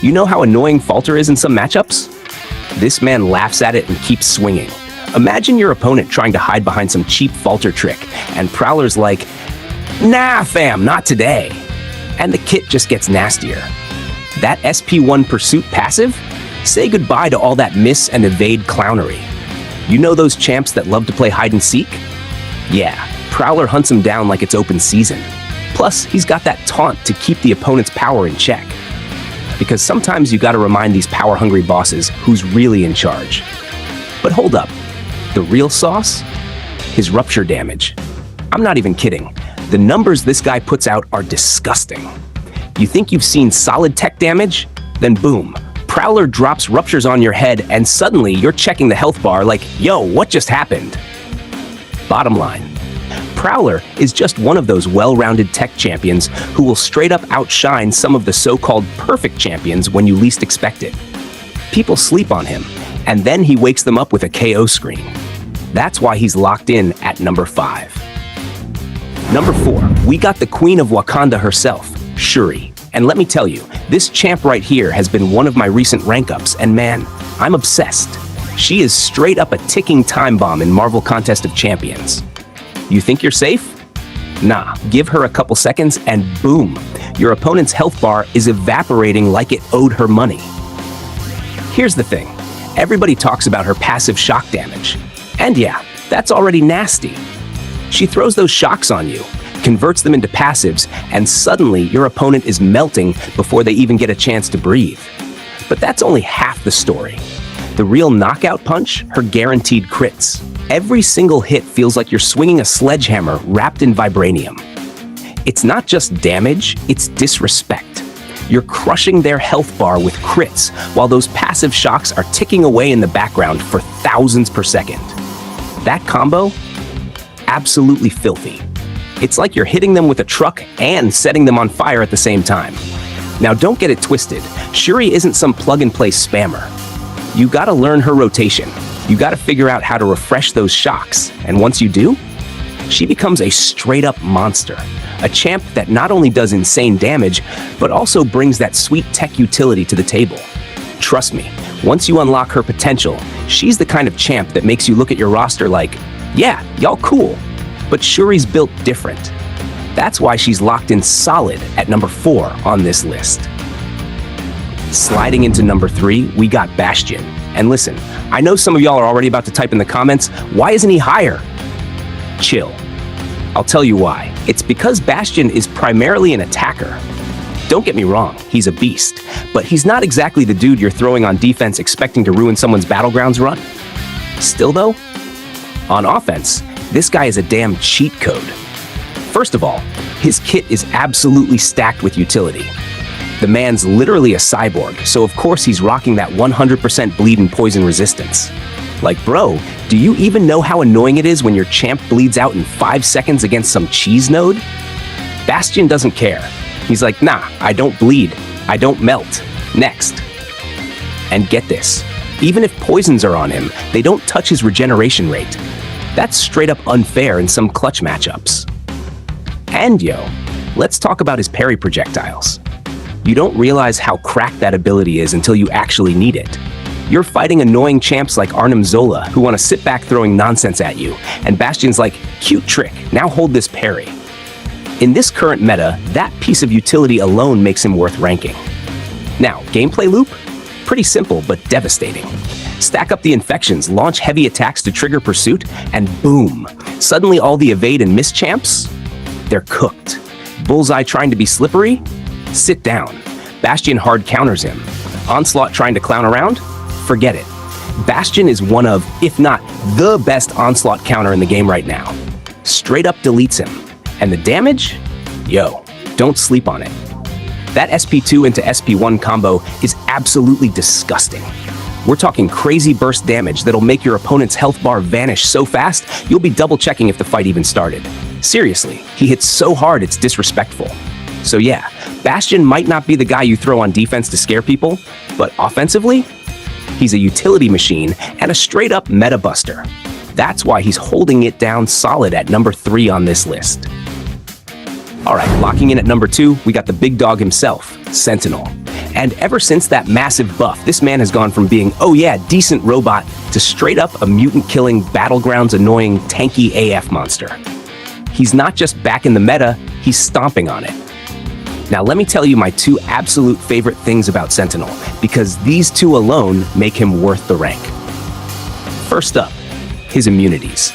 You know how annoying Falter is in some matchups? This man laughs at it and keeps swinging. Imagine your opponent trying to hide behind some cheap Falter trick, and Prowler's like, nah fam, not today. And the kit just gets nastier. That SP1 Pursuit passive? Say goodbye to all that miss and evade clownery. You know those champs that love to play hide and seek? Yeah, Prowler hunts him down like it's open season. Plus, he's got that taunt to keep the opponent's power in check. Because sometimes you gotta remind these power-hungry bosses who's really in charge. But hold up, the real sauce? His rupture damage. I'm not even kidding. The numbers this guy puts out are disgusting. You think you've seen solid tech damage? Then boom, Prowler drops ruptures on your head and suddenly you're checking the health bar like, yo, what just happened? Bottom line, Prowler is just one of those well-rounded tech champions who will straight up outshine some of the so-called perfect champions when you least expect it. People sleep on him, and then he wakes them up with a KO screen. That's why he's locked in at number 5. Number 4, we got the Queen of Wakanda herself, Shuri. And let me tell you, this champ right here has been one of my recent rank ups, and man, I'm obsessed. She is straight up a ticking time bomb in Marvel Contest of Champions. You think you're safe? Nah, give her a couple seconds and boom, your opponent's health bar is evaporating like it owed her money. Here's the thing. Everybody talks about her passive shock damage. And yeah, that's already nasty. She throws those shocks on you, converts them into passives, and suddenly your opponent is melting before they even get a chance to breathe. But that's only half the story. The real knockout punch, her guaranteed crits. Every single hit feels like you're swinging a sledgehammer wrapped in vibranium. It's not just damage, it's disrespect. You're crushing their health bar with crits, while those passive shocks are ticking away in the background for thousands per second. That combo? Absolutely filthy. It's like you're hitting them with a truck and setting them on fire at the same time. Now don't get it twisted, Shuri isn't some plug-and-play spammer. You gotta learn her rotation. You gotta figure out how to refresh those shocks, and once you do, she becomes a straight-up monster. A champ that not only does insane damage, but also brings that sweet tech utility to the table. Trust me, once you unlock her potential, she's the kind of champ that makes you look at your roster like, yeah, y'all cool, but Shuri's built different. That's why she's locked in solid at number 4 on this list. Sliding into number 3, we got Bastion. And listen, I know some of y'all are already about to type in the comments, why isn't he higher? Chill. I'll tell you why. It's because Bastion is primarily an attacker. Don't get me wrong, he's a beast, but he's not exactly the dude you're throwing on defense expecting to ruin someone's Battlegrounds run. Still though, on offense, this guy is a damn cheat code. First of all, his kit is absolutely stacked with utility. The man's literally a cyborg, so of course he's rocking that 100% bleed and poison resistance. Like, bro, do you even know how annoying it is when your champ bleeds out in 5 seconds against some cheese node? Bastion doesn't care. He's like, nah, I don't bleed. I don't melt. Next. And get this, even if poisons are on him, they don't touch his regeneration rate. That's straight up unfair in some clutch matchups. And yo, let's talk about his parry projectiles. You don't realize how cracked that ability is until you actually need it. You're fighting annoying champs like Arnim Zola who want to sit back throwing nonsense at you, and Bastion's like, cute trick, now hold this parry. In this current meta, that piece of utility alone makes him worth ranking. Now, gameplay loop? Pretty simple, but devastating. Stack up the infections, launch heavy attacks to trigger pursuit, and boom! Suddenly all the evade and miss champs? They're cooked. Bullseye trying to be slippery? Sit down. Bastion hard counters him. Onslaught trying to clown around? Forget it. Bastion is one of, if not the best Onslaught counter in the game right now. Straight up deletes him. And the damage? Yo, don't sleep on it. That SP2 into SP1 combo is absolutely disgusting. We're talking crazy burst damage that'll make your opponent's health bar vanish so fast, you'll be double checking if the fight even started. Seriously, he hits so hard it's disrespectful. So yeah, Bastion might not be the guy you throw on defense to scare people, but offensively, he's a utility machine and a straight-up meta buster. That's why he's holding it down solid at number 3 on this list. Alright, locking in at number 2, we got the big dog himself, Sentinel. And ever since that massive buff, this man has gone from being, oh yeah, decent robot, to straight up a mutant-killing, Battlegrounds annoying, tanky AF monster. He's not just back in the meta, he's stomping on it. Now let me tell you my 2 absolute favorite things about Sentinel, because these 2 alone make him worth the rank. First up, his immunities.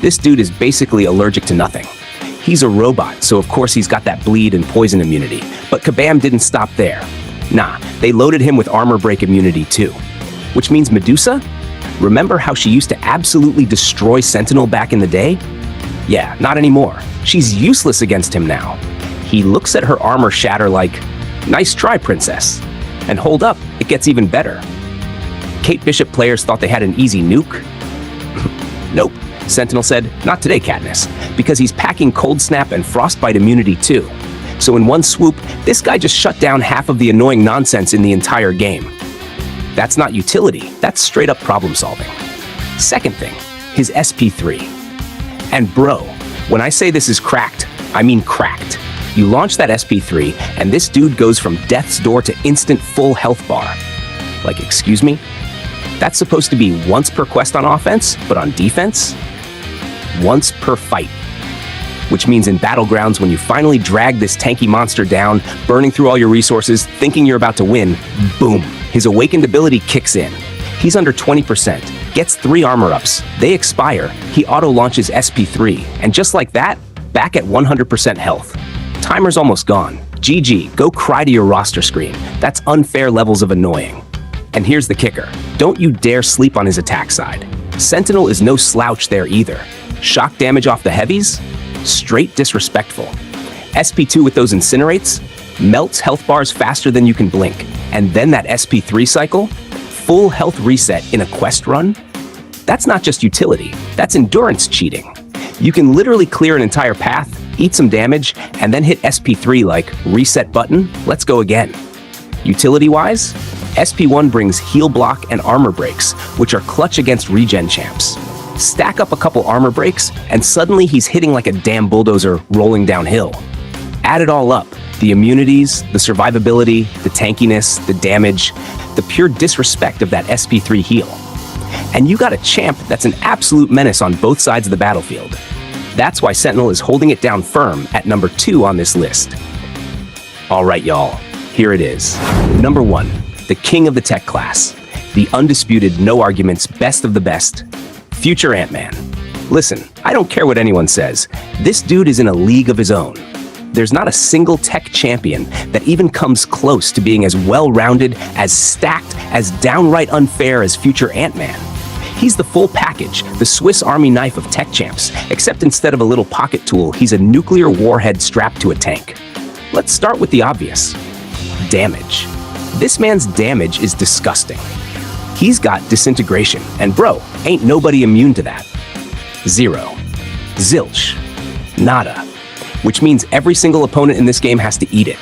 This dude is basically allergic to nothing. He's a robot, so of course he's got that bleed and poison immunity, but Kabam didn't stop there. Nah, they loaded him with armor break immunity too. Which means Medusa? Remember how she used to absolutely destroy Sentinel back in the day? Yeah, not anymore. She's useless against him now. He looks at her armor shatter like, nice try, princess. And hold up, it gets even better. Kate Bishop players thought they had an easy nuke. Nope, Sentinel said, not today, Katniss, because he's packing Cold Snap and Frostbite immunity too. So in one swoop, this guy just shut down half of the annoying nonsense in the entire game. That's not utility, that's straight up problem solving. Second thing, his SP3. And bro, when I say this is cracked, I mean cracked. You launch that SP3, and this dude goes from death's door to instant full health bar. Like, excuse me? That's supposed to be once per quest on offense, but on defense? Once per fight. which means in Battlegrounds, when you finally drag this tanky monster down, burning through all your resources, thinking you're about to win, boom, his awakened ability kicks in. He's under 20%, gets 3 armor ups, they expire, he auto-launches SP3, and just like that, back at 100% health. Timer's almost gone. GG, go cry to your roster screen. That's unfair levels of annoying. And here's the kicker. Don't you dare sleep on his attack side. Sentinel is no slouch there either. Shock damage off the heavies? Straight disrespectful. SP2 with those incinerates? Melts health bars faster than you can blink. And then that SP3 cycle? Full health reset in a quest run? That's not just utility, that's endurance cheating. You can literally clear an entire path, eat some damage, and then hit SP3 like reset button, let's go again. Utility-wise, SP1 brings heal block and armor breaks, which are clutch against regen champs. Stack up a couple armor breaks, and suddenly he's hitting like a damn bulldozer rolling downhill. Add it all up, the immunities, the survivability, the tankiness, the damage, the pure disrespect of that SP3 heal. And you got a champ that's an absolute menace on both sides of the battlefield. That's why Sentinel is holding it down firm at number 2 on this list. All right, y'all, here it is. Number 1, the king of the tech class, the undisputed, no arguments, best of the best, Future Ant-Man. Listen, I don't care what anyone says, this dude is in a league of his own. There's not a single tech champion that even comes close to being as well-rounded, as stacked, as downright unfair as Future Ant-Man. He's the full package, the Swiss Army knife of tech champs, except instead of a little pocket tool, he's a nuclear warhead strapped to a tank. Let's start with the obvious. Damage. This man's damage is disgusting. He's got disintegration, and bro, ain't nobody immune to that. 0. Zilch. Nada. Which means every single opponent in this game has to eat it.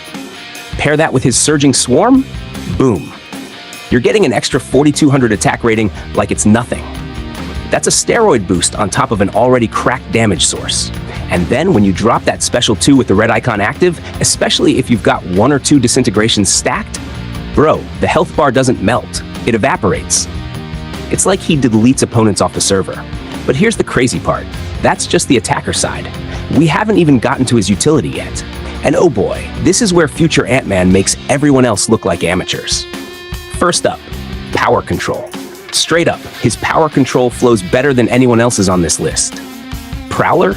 Pair that with his surging swarm, boom. You're getting an extra 4,200 attack rating like it's nothing. That's a steroid boost on top of an already cracked damage source. And then when you drop that special 2 with the red icon active, especially if you've got 1 or 2 disintegrations stacked, bro, the health bar doesn't melt, it evaporates. It's like he deletes opponents off the server. But here's the crazy part, that's just the attacker side. We haven't even gotten to his utility yet. And oh boy, this is where Future Ant-Man makes everyone else look like amateurs. First up, power control. Straight up, his power control flows better than anyone else's on this list. Prowler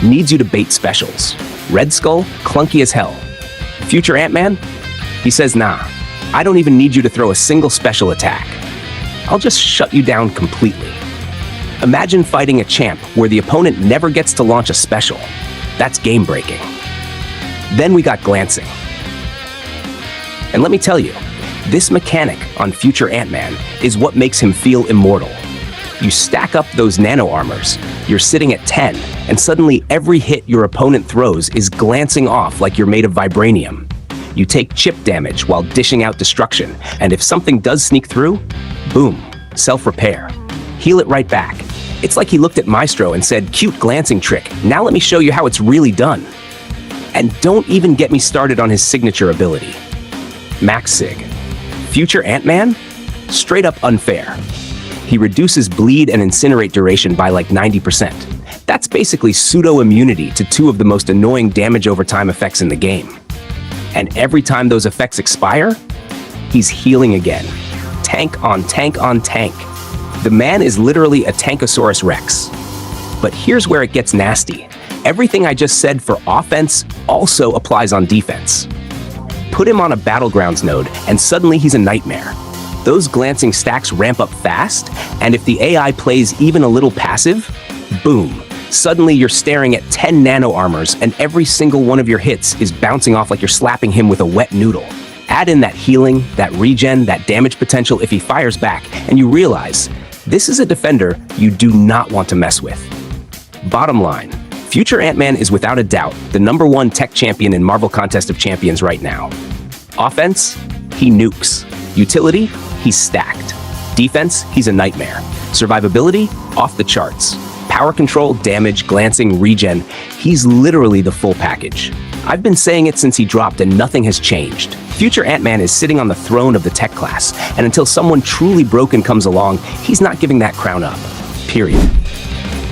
needs you to bait specials. Red Skull, clunky as hell. Future Ant-Man, he says, nah, I don't even need you to throw a single special attack. I'll just shut you down completely. Imagine fighting a champ where the opponent never gets to launch a special. That's game-breaking. Then we got glancing. And let me tell you, this mechanic on Future Ant-Man is what makes him feel immortal. You stack up those nano armors, you're sitting at 10, and suddenly every hit your opponent throws is glancing off like you're made of vibranium. You take chip damage while dishing out destruction, and if something does sneak through, boom, self-repair. Heal it right back. It's like he looked at Maestro and said, cute glancing trick, now let me show you how it's really done. And don't even get me started on his signature ability. Max Sig. Future Ant-Man? Straight up unfair. He reduces bleed and incinerate duration by like 90%. That's basically pseudo-immunity to 2 of the most annoying damage over time effects in the game. And every time those effects expire, he's healing again. Tank on tank on tank. The man is literally a Tankosaurus Rex. But here's where it gets nasty. Everything I just said for offense also applies on defense. Put him on a Battlegrounds node, and suddenly he's a nightmare. Those glancing stacks ramp up fast, and if the AI plays even a little passive, boom. Suddenly you're staring at 10 nano armors, and every single one of your hits is bouncing off like you're slapping him with a wet noodle. Add in that healing, that regen, that damage potential if he fires back, and you realize, this is a defender you do not want to mess with. Bottom line, Future Ant-Man is without a doubt the #1 tech champion in Marvel Contest of Champions right now. Offense, he nukes. Utility, he's stacked. Defense, he's a nightmare. Survivability, off the charts. Power control, damage, glancing, regen, he's literally the full package. I've been saying it since he dropped and nothing has changed. Future Ant-Man is sitting on the throne of the tech class, and until someone truly broken comes along, he's not giving that crown up. Period.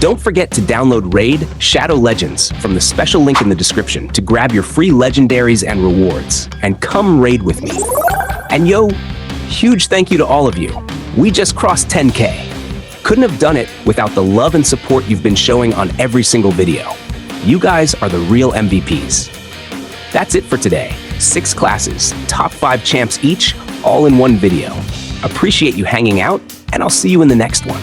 Don't forget to download Raid Shadow Legends from the special link in the description to grab your free legendaries and rewards, and come raid with me. And yo, huge thank you to all of you. We just crossed 10K. Couldn't have done it without the love and support you've been showing on every single video. You guys are the real MVPs. That's it for today. 6 classes, top 5 champs each, all in one video. Appreciate you hanging out, and I'll see you in the next one.